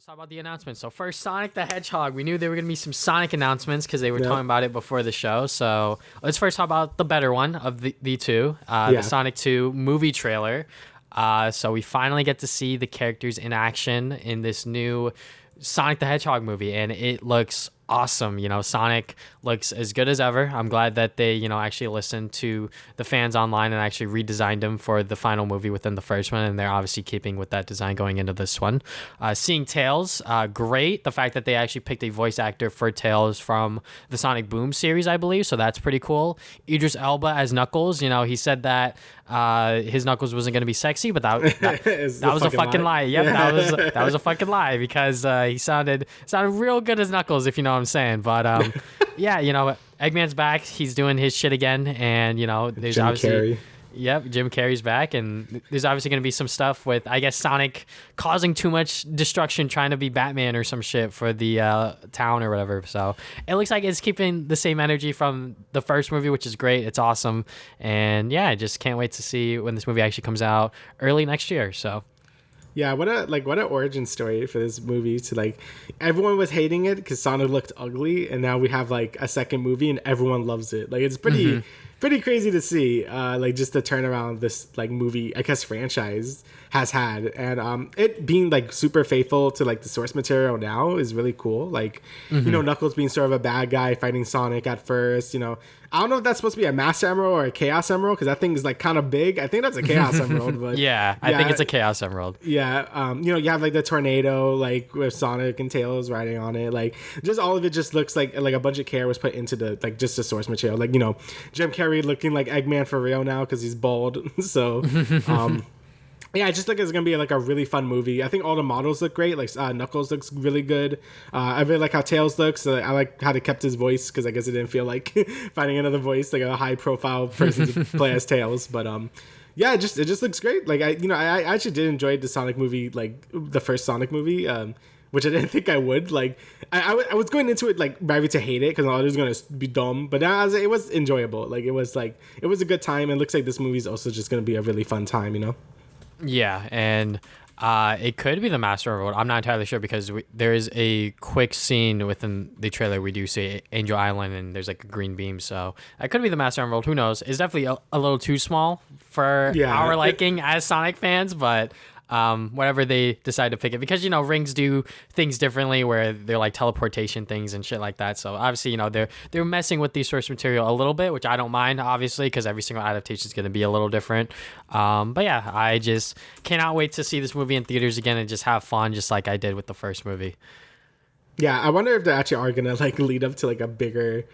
Let's talk about the announcements. So first, Sonic the Hedgehog. We knew there were going to be some Sonic announcements because they were talking about it before the show. So let's first talk about the better one of the two, the Sonic 2 movie trailer. So we finally get to see the characters in action in this new Sonic the Hedgehog movie, and it looks awesome. Sonic looks as good as ever. I'm glad that they actually listened to the fans online and actually redesigned him for the final movie within the first one, and they're obviously keeping with that design going into this one. Seeing Tails, great. The fact that they actually picked a voice actor for Tails from the Sonic Boom series, I believe, so that's pretty cool. Idris Elba as Knuckles. He said that his Knuckles wasn't going to be sexy, but that was a fucking lie. Yep, that was a fucking lie, because he sounded real good as Knuckles, if you know what I'm saying. But Eggman's back. He's doing his shit again, and there's Jim obviously Carrey. Yep, Jim Carrey's back, and there's obviously going to be some stuff with, I guess, Sonic causing too much destruction, trying to be Batman or some shit for the town or whatever. So it looks like it's keeping the same energy from the first movie, which is great. It's awesome, and yeah, I just can't wait to see when this movie actually comes out early next year. So. Yeah, what an origin story for this movie. To everyone was hating it because Sonic looked ugly, and now we have a second movie and everyone loves it. It's pretty crazy to see. Just the turnaround this movie, I guess, franchise has had, and it being super faithful to the source material now is really cool. Knuckles being sort of a bad guy fighting Sonic at first. I don't know if that's supposed to be a Master Emerald or a Chaos Emerald, because that thing is kind of big. I think that's a Chaos Emerald, but I think it's a Chaos Emerald. Yeah, you have the tornado with Sonic and Tails riding on it. Just all of it just looks like a bunch of care was put into the just the source material. Jim Carrey looking like Eggman for real now because he's bald. So. Yeah, I just think it's going to be a really fun movie. I think all the models look great. Knuckles looks really good. I really like how Tails looks. I like how they kept his voice, because I guess it didn't feel like finding another voice, a high profile person to play as Tails. But yeah, it just looks great. I actually did enjoy the Sonic movie, the first Sonic movie, which I didn't think I would. I was going into it ready to hate it because I thought it was going to be dumb. But now it was enjoyable. It was a good time. And it looks like this movie's also just going to be a really fun time, Yeah, and it could be the Master Emerald. I'm not entirely sure, because there is a quick scene within the trailer. We do see Angel Island, and there's a green beam. So it could be the Master Emerald. Who knows? It's definitely a little too small for our liking as Sonic fans, but whatever they decide to pick it, because rings do things differently, where they're teleportation things and shit like that. So obviously they're messing with the source material a little bit, which I don't mind, obviously, because every single adaptation is going to be a little different. But yeah, I just cannot wait to see this movie in theaters again and just have fun, just like I did with the first movie. Yeah, I wonder if they actually are gonna lead up to a bigger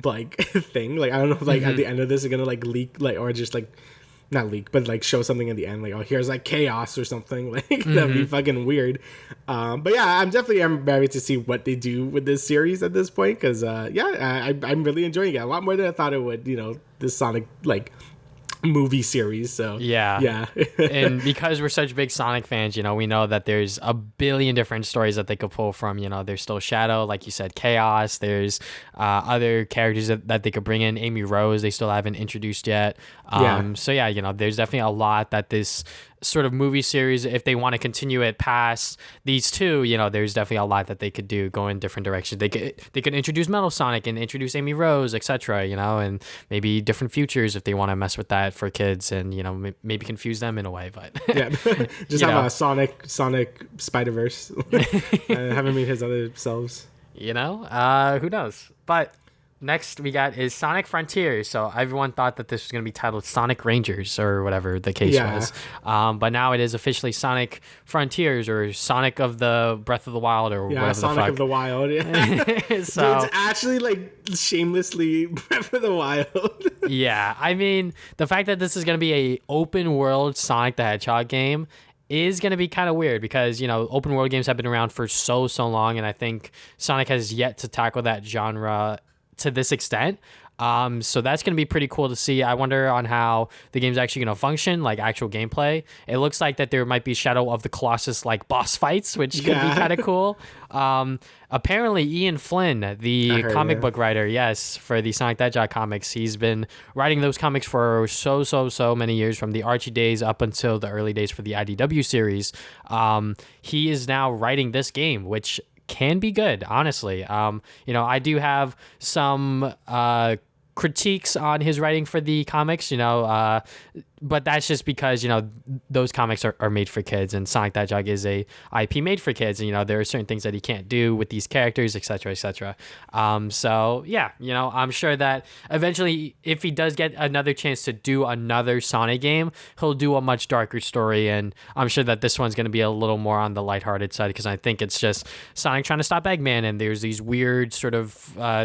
thing. I don't know if at the end of this they're gonna leak or just not leak, but show something at the end, here's chaos or something. That'd be fucking weird. But yeah, I'm ready to see what they do with this series at this point, because I'm really enjoying it a lot more than I thought it would. This Sonic movie series. So yeah. And because we're such big Sonic fans, we know that there's a billion different stories that they could pull from. There's still Shadow, like you said, Chaos. There's other characters that they could bring in. Amy Rose, they still haven't introduced yet. So yeah, there's definitely a lot that this sort of movie series, if they want to continue it past these two, there's definitely a lot that they could do, go in different directions. They could introduce Metal Sonic and introduce Amy Rose, etc. And maybe different futures if they want to mess with that for kids, and maybe confuse them in a way. But yeah, just have a Sonic Spider-Verse. Haven't meet his other selves. Who knows? But next we got is Sonic Frontiers. So everyone thought that this was going to be titled Sonic Rangers or whatever the case was. But now it is officially Sonic Frontiers, or Sonic of the Breath of the Wild, or whatever Sonic the fuck. of the Wild. Yeah. So, it's actually shamelessly Breath of the Wild. Yeah, I mean, the fact that this is going to be a open world Sonic the Hedgehog game is going to be kind of weird, because open world games have been around for so long, and I think Sonic has yet to tackle that genre to this extent. So that's going to be pretty cool to see. I wonder on how the game's actually going to function, like actual gameplay. It looks like that there might be Shadow of the Colossus like boss fights, which could be kind of cool. Apparently Ian Flynn, the comic book writer, yes, for the Sonic the Hedgehog comics, he's been writing those comics for so many years, from the Archie days up until the early days for the IDW series. He is now writing this game, which can be good, honestly. I do have some critiques on his writing for the comics, but that's just because, those comics are made for kids, and Sonic the Hedgehog is a IP made for kids, and there are certain things that he can't do with these characters, etc., etc. So yeah, I'm sure that eventually, if he does get another chance to do another Sonic game, he'll do a much darker story, and I'm sure that this one's going to be a little more on the lighthearted side, because I think it's just Sonic trying to stop Eggman, and there's these weird sort of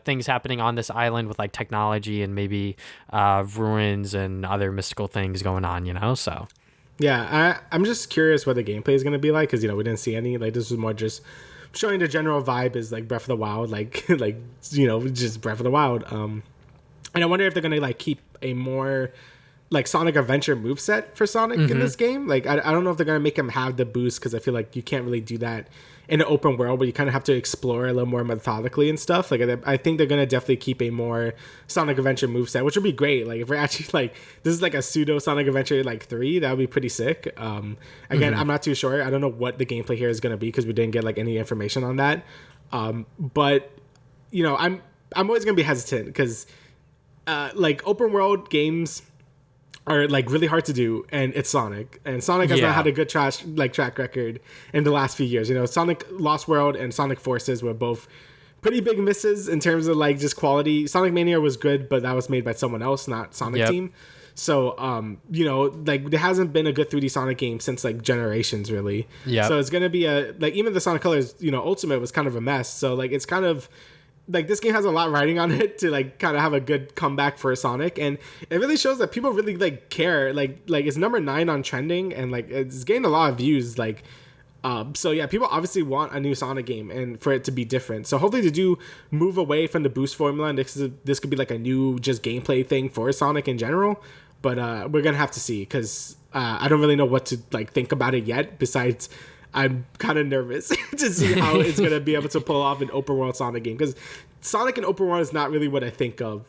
things happening on this island with like technology and maybe ruins and other mystical things going on, so yeah, I'm just curious what the gameplay is going to be like, because we didn't see any. Like, this was more just showing the general vibe is like Breath of the Wild, like just Breath of the Wild. And I wonder if they're going to like keep a more like Sonic Adventure moveset for Sonic in this game. Like, I don't know if they're going to make him have the boost, because I feel like you can't really do that in an open world, but you kind of have to explore a little more methodically and stuff. Like, I think they're going to definitely keep a more Sonic Adventure moveset, which would be great. Like, if we're actually like, this is like a pseudo Sonic Adventure like 3, that would be pretty sick. Again, I'm not too sure. I don't know what the gameplay here is going to be, because we didn't get like any information on that. But I'm always going to be hesitant, because like open world games are like really hard to do, and it's Sonic, and Sonic has not had a good track record in the last few years. Sonic Lost World and Sonic Forces were both pretty big misses in terms of like just quality. Sonic Mania was good, but that was made by someone else, not Sonic Team. So like there hasn't been a good 3D Sonic game since like Generations, really. Yeah. So it's gonna be even the Sonic Colors Ultimate was kind of a mess. So like it's kind of like this game has a lot riding on it to like kind of have a good comeback for Sonic, and it really shows that people really like care. Like it's number 9 on trending, and like it's getting a lot of views. Like, so yeah, people obviously want a new Sonic game and for it to be different. So hopefully they do move away from the boost formula, and this could be like a new just gameplay thing for Sonic in general. But we're gonna have to see, because I don't really know what to like think about it yet. Besides, I'm kind of nervous to see how it's going to be able to pull off an open world Sonic game, because Sonic and open world is not really what I think of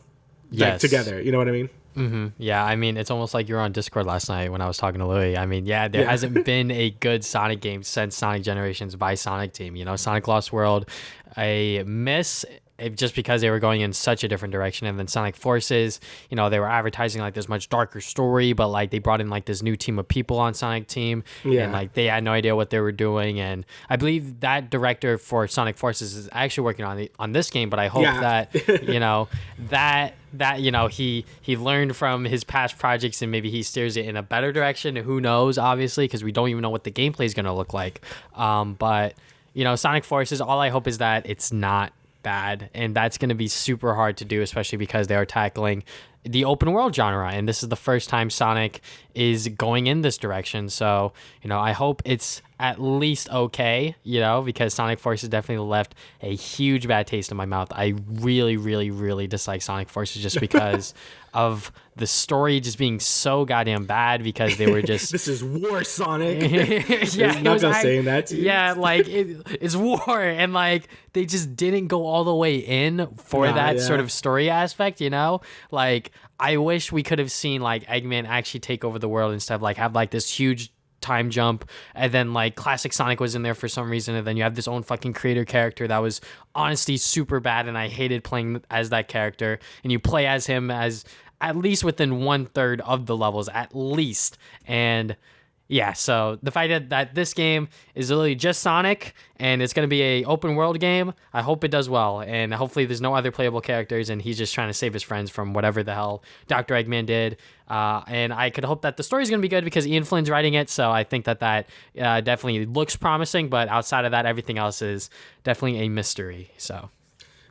like, together. You know what I mean? Mm-hmm. Yeah, I mean, it's almost like you were on Discord last night when I was talking to Louis. I mean, there hasn't been a good Sonic game since Sonic Generations by Sonic Team. Sonic Lost World, a miss, just because they were going in such a different direction. And then Sonic Forces, they were advertising like this much darker story, but like they brought in like this new team of people on Sonic Team, and like they had no idea what they were doing. And I believe that director for Sonic Forces is actually working on this game, but I hope that he learned from his past projects, and maybe he steers it in a better direction. Who knows, obviously, because we don't even know what the gameplay is going to look like. But Sonic Forces, all I hope is that it's not bad, and that's going to be super hard to do, especially because they are tackling the open world genre, and this is the first time Sonic is going in this direction. So I hope it's at least okay, because Sonic Forces definitely left a huge bad taste in my mouth. I really dislike Sonic Forces just because of the story just being so goddamn bad, because they were just this is war, Sonic. Yeah, not just saying that to you. Yeah, like it's war, and like they just didn't go all the way in for that sort of story aspect. Like I wish we could have seen like Eggman actually take over the world instead of like have like this huge time jump, and then like classic Sonic was in there for some reason, and then you have this own fucking creator character that was honestly super bad, and I hated playing as that character, and you play as him as at least within 1/3 of the levels at least. And yeah, so the fact that this game is literally just Sonic, and it's going to be a open world game, I hope it does well, and hopefully there's no other playable characters, and he's just trying to save his friends from whatever the hell Dr. Eggman did. And I could hope that the story's going to be good, because Ian Flynn's writing it, so I think that definitely looks promising, but outside of that, everything else is definitely a mystery, so...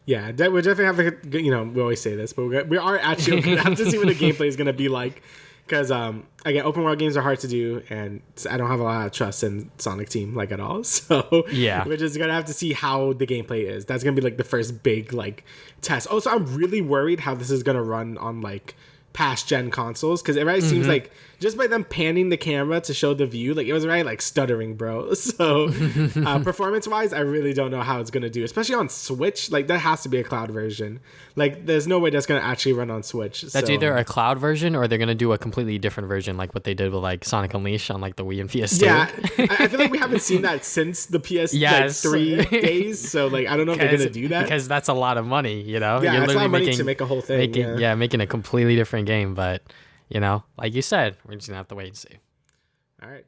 Yeah, we're definitely having we always say this, but we are actually going to have to see what the gameplay is going to be like, because again, open world games are hard to do, and I don't have a lot of trust in Sonic Team like at all. So yeah, we're just gonna have to see how the gameplay is. That's gonna be like the first big like test. Also, I'm really worried how this is gonna run on like past gen consoles, because it already seems like just by them panning the camera to show the view, like it was already like stuttering, bro. So performance wise, I really don't know how it's gonna do, especially on Switch. Like that has to be a cloud version. Like there's no way that's gonna actually run on Switch. That's either a cloud version or they're gonna do a completely different version, like what they did with like Sonic Unleashed on like the Wii and PS2. Yeah, I feel like we haven't seen that since the PS3 days. So like I don't know if they're gonna do that, because that's a lot of money, you know. Yeah, it's a lot of money to make a whole thing. Making a completely different game, but you know, like you said, we're just gonna have to wait and see. All right.